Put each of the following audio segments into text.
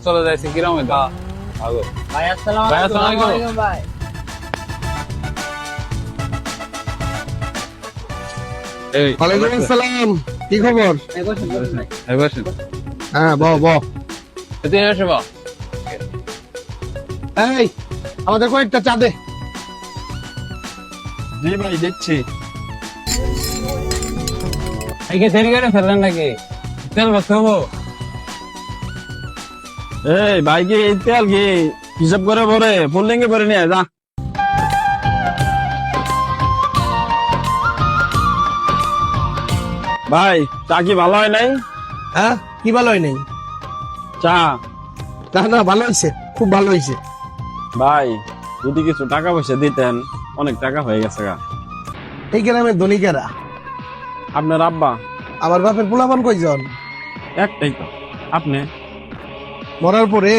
চলে যাইছে গ্রামে তো আগো ভাই আসসালামু ভাই, আসসালামু আলাইকুম ভাই। এই ওয়ালাইকুম আসসালাম, কি খবর? এই বসুন, বসুন ভাই। এই বসেন হ্যাঁ, বহ। এতে এসে বা এই আমাদের কয়েকটা চা দে। জি ভাই দিচ্ছি একে দেরি করে ফেললেন নাকি তেল বসাবো এই ভাই কি তেল কি হিসাব করে ভরে ফুল লিঙ্গে ভরে নিয়ে যা। ভাই চা কি ভালো হয় নাই? হ্যাঁ, কি ভালো হয় নাই? চা না ভালো হয়েছে, খুব ভালো হয়েছে। ভাই যদি কিছু টাকা পয়সা দিতেন, অনেক টাকা হয়ে গেছে গা। এই গ্রামের ধনিকেরা, আপনার আব্বা আমার বাপের পোলাপান কয়জন? একটাই তো, আপনি। মরার পরে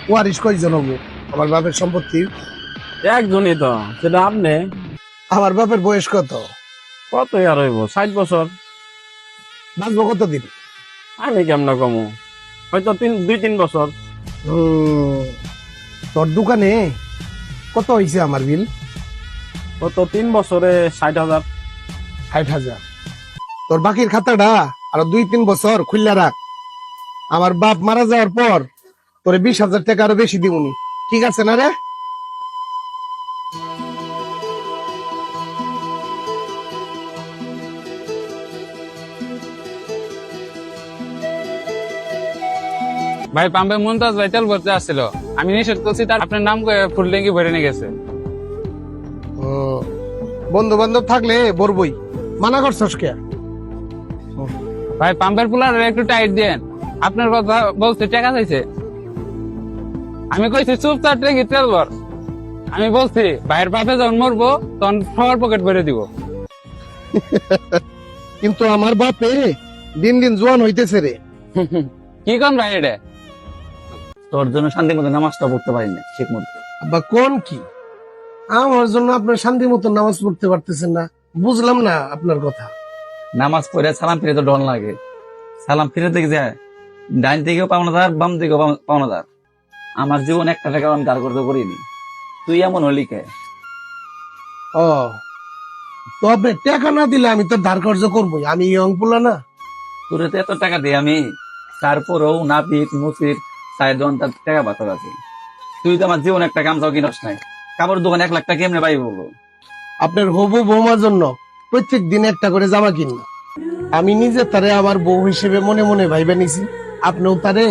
ওয়ারিশ কয়জন হবো আমার বাপের সম্পত্তি? একজনই তো, সেটা আপনি। আমার বাপের বয়স কত? কতই আর হইব, 60 বছর। বাঁচবো কতদিন? আমি কেমন কমু, হয়তো 2-3 বছর। তোর দোকানে কত হয়েছে আমার বিল? কত 3 বছরে 60,000। 60,000। তোর বাকির খাতাটা আরো 2-3 বছর খুললা রাখ। আমার বাপ মারা যাওয়ার পর তোরে 20,000 টাকা আরো বেশি দিবনি, ঠিক আছে না রে? ভাই পাম্পে মুমতাজ ভাই তেল ভরতে আসছিল আমি নিষেধ করছি তার আপনার নাম করে ফুল ট্যাঙ্কি ভরে নিয়ে গেছে বন্ধু বান্ধব থাকলে বলবই, মানা করছস কে? ভাই পাম্পের পুলার একটু টাইট দেন আপনার কথা বলছে টাকা চাইছে আমি কইছি চুপ তার ট্যাঙ্কি তেল ভর আমি বলছি ভাইয়ের বাপে যখন মরবো তখন সবার পকেট ভরে দিব কিন্তু আমার বাপে দিন দিন জোয়ান হইতেছে রে। কি কোন ভাই এটা তোর জন্য শান্তি মতো নামাজটা পড়তে পারি না ঠিক মতো। আব্বা কোন কি? আমার জন্য আপনার শান্তি মতো নামাজ পড়তে পারতেছেন না, বুঝলাম না আপনার কথা। নামাজ পড়ে সালাম ফিরে তো ডন লাগে। সালাম ফিরে থেকে যায়, ডাইন থেকেও পাওনাদার, বাম থেকেও পাওনাদার। আমার জীবন একটা টাকা আমি দাঁড় করতে করিনি, তুই এমন হলি কে? ও, তবে টাকা না দিলে আমি তো ধার কর্জ করবোই, আমি ইয়ং পোলা না। তোরে তো এত টাকা দিই আমি, তারপরেও নাপিত মুসির 4 ঘন্টার টাকা বাঁচার আছে। তুই তো আমার জীবন একটা কামচাও কিনস নাই, কাপড় দোকানে 1 লাখ টাকা কেমনে পাই বলবো? আপনার হবু বৌমার জন্য প্রত্যেক দিন একটা করে জামা কিনবো। আমি নিজে তারে আমার বউ হিসেবে মনে মনে ভাইবে নিছি, আপনিও তারে